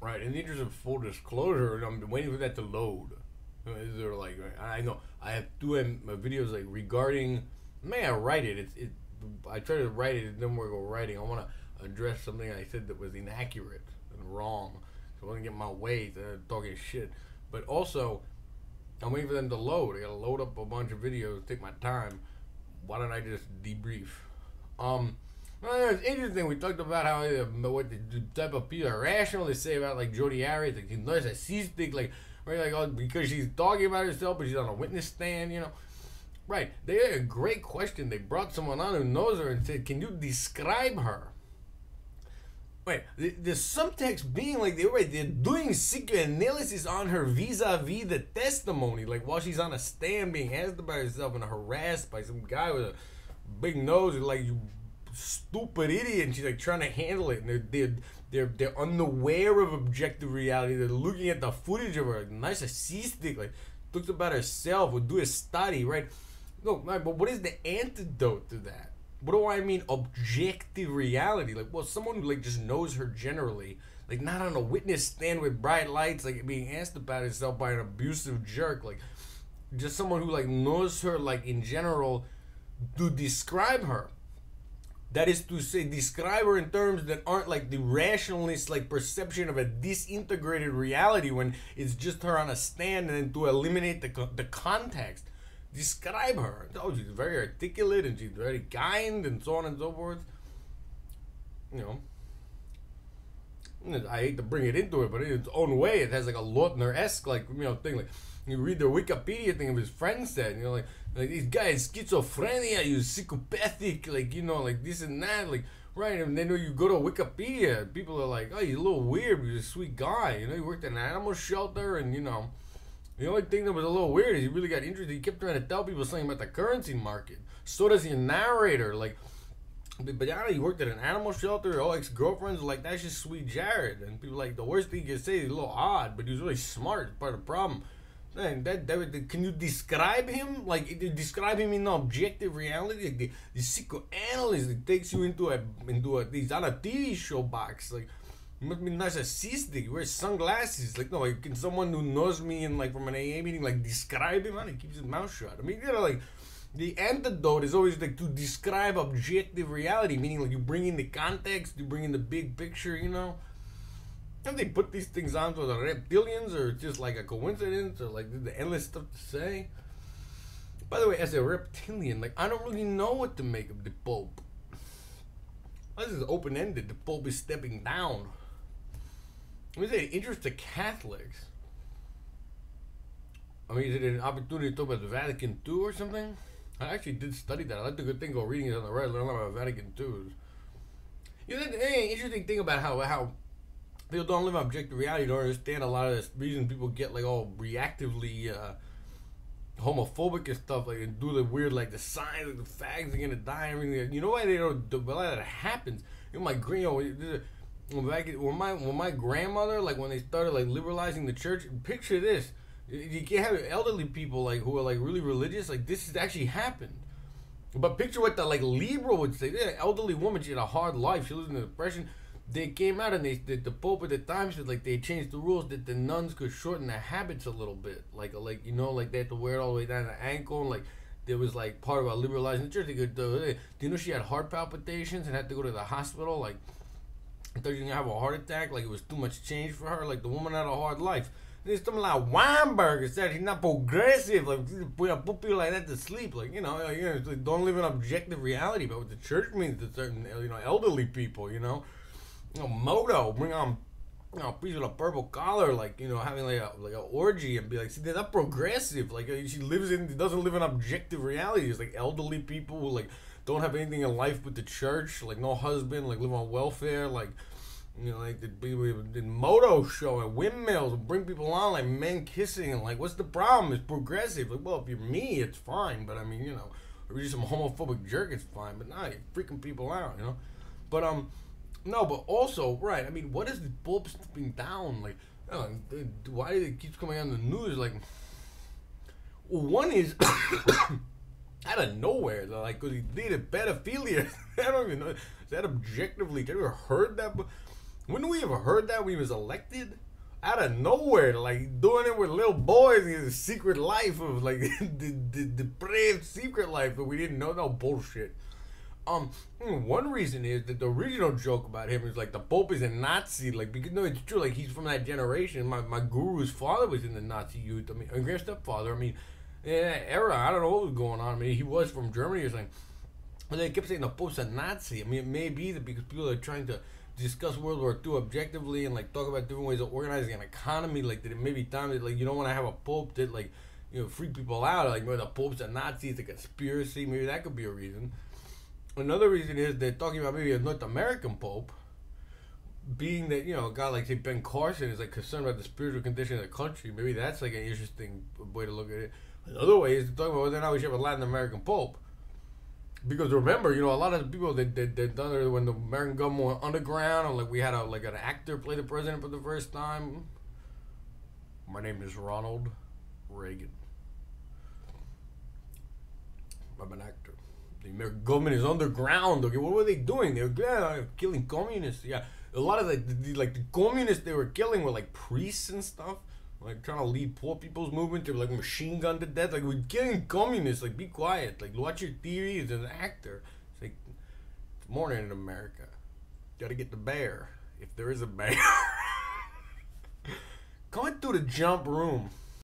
Right. In the interest of full disclosure, I'm waiting for that to load. Is there like I know I have two videos like regarding. May I write it? I try to write it, and then we're go writing. I want to address something I said that was inaccurate and wrong. So I want to get my way talking shit. But also, I'm waiting for them to load. I gotta load up a bunch of videos. Take my time. Why don't I just debrief? Well, it's interesting. We talked about how what the type of people are rational they say about like Jodi, like narcissistic, like right, like oh, because she's talking about herself, but she's on a witness stand, you know. Right. They had a great question. They brought someone on who knows her and said, "Can you describe her?" Wait, the subtext being like they're doing psychoanalysis on her vis-a-vis the testimony, like while she's on a stand being asked about herself and harassed by some guy with a big nose, and like you stupid idiot, and she's like trying to handle it, and they're unaware of objective reality. They're looking at the footage of her, like, narcissistic, like talks about herself, would do a study, right? No, but what is the antidote to that? What do I mean objective reality? Like, well, someone who like just knows her generally, like not on a witness stand with bright lights, like being asked about herself by an abusive jerk, like just someone who like knows her like in general, to describe her. That is to say, describe her in terms that aren't like the rationalist like perception of a disintegrated reality when it's just her on a stand, and then to eliminate the context. Describe her. Oh, she's very articulate and she's very kind and so on and so forth. You know, I hate to bring it into it, but in its own way, it has like a Lautner-esque like thing. Like you read the Wikipedia thing of his friend said, like these guys schizophrenia, you psychopathic, like like this and that, like right. And then when you go to Wikipedia, people are like, oh, he's a little weird, but he's a sweet guy. He worked in an animal shelter, and the only thing that was a little weird is he really got interested. He kept trying to tell people something about the currency market. So does your narrator. Like, but yeah, he worked at an animal shelter. All ex-girlfriends are like, that's just sweet Jared. And people like, the worst thing you can say is a little odd, but he was really smart. It's part of the problem. Man, can you describe him? Like, describe him in objective reality? Like the psychoanalyst that takes you into he's on a TV show box. Like, he must be narcissistic. He wears sunglasses. Like, no, like, can someone who knows me and like from an AA meeting like describe him? He keeps his mouth shut. I mean, like the antidote is always like to describe objective reality, meaning like you bring in the context, you bring in the big picture, And they put these things on for the reptilians, or just like a coincidence, or like the endless stuff to say. By the way, as a reptilian, like I don't really know what to make of the Pope. This is open-ended. The Pope is stepping down. Let me say, interest to Catholics. I mean, is it an opportunity to talk about the Vatican II or something? I actually did study that. I like the good thing of reading it on the right, learn about Vatican II. The interesting thing about how people don't live in objective reality, don't understand a lot of the reason people get like all reactively homophobic and stuff, like and do the weird like the signs like the fags are gonna die and everything. You know why they don't? Why that happens? When my grandmother, like when they started like liberalizing the church, picture this. You can't have elderly people like who are like really religious, like this has actually happened. But picture what the like liberal would say. They're an elderly woman, she had a hard life, she lived in depression. They came out and the Pope at the time said like they changed the rules that the nuns could shorten their habits a little bit, like they had to wear it all the way down to the ankle, and like there was like part of liberalizing the church. They could do you know she had heart palpitations and had to go to the hospital, like I thought she was gonna have a heart attack, like it was too much change for her, like the woman had a hard life. There's something like Weinberg said he's not progressive, like put people like that to sleep, like like, don't live in objective reality about what the church means to certain elderly people, Moto bring on a piece with a purple collar, like having like a orgy and be like, see, they're not progressive, like she doesn't live in objective reality. It's like elderly people who like don't have anything in life but the church, like no husband, like live on welfare, like like the people in Moto show and windmills and bring people on like men kissing, and like what's the problem? It's progressive. Like, well, if you're me, it's fine, but I mean, if you're some homophobic jerk, it's fine, but nah, you're freaking people out, But no, but also, right, I mean, what is the Pope stepping down? Like, why did it keep coming on the news? Like, well, one is out of nowhere, though, like, because he did pedophilia. I don't even know. Is that objectively, have you ever heard that? When we ever heard that when he was elected? Out of nowhere, like doing it with little boys in his secret life of like the depraved secret life that we didn't know. No bullshit. One reason is that the original joke about him is like the Pope is a Nazi, like because no, it's true. Like he's from that generation. My guru's father was in the Nazi youth. I mean, and grand stepfather. I mean, in that era, I don't know what was going on. I mean, he was from Germany or something. But they kept saying the Pope's a Nazi. I mean, it may be that because people are trying to discuss World War II objectively and like talk about different ways of organizing an economy. Like that, it may be time that like you don't want to have a Pope that like freak people out. Like maybe the Pope's a Nazi. It's a conspiracy. Maybe that could be a reason. Another reason is they're talking about maybe a North American Pope, being that a guy like say Ben Carson is like concerned about the spiritual condition of the country. Maybe that's like an interesting way to look at it. Another way is to talk about whether or not we should have a Latin American Pope. Because remember, a lot of the people that done it when the American government went underground, and like we had an actor play the president for the first time. My name is Ronald Reagan. I'm an actor. The American government is underground. Okay, what were they doing? They were killing communists. Yeah, a lot of the communists they were killing were like priests and stuff. Like trying to lead poor people's movement. They were like machine gunned to death. Like we're killing communists. Like be quiet. Like watch your TV as an actor. It's like it's morning in America. Gotta get the bear if there is a bear. Coming through the jump room.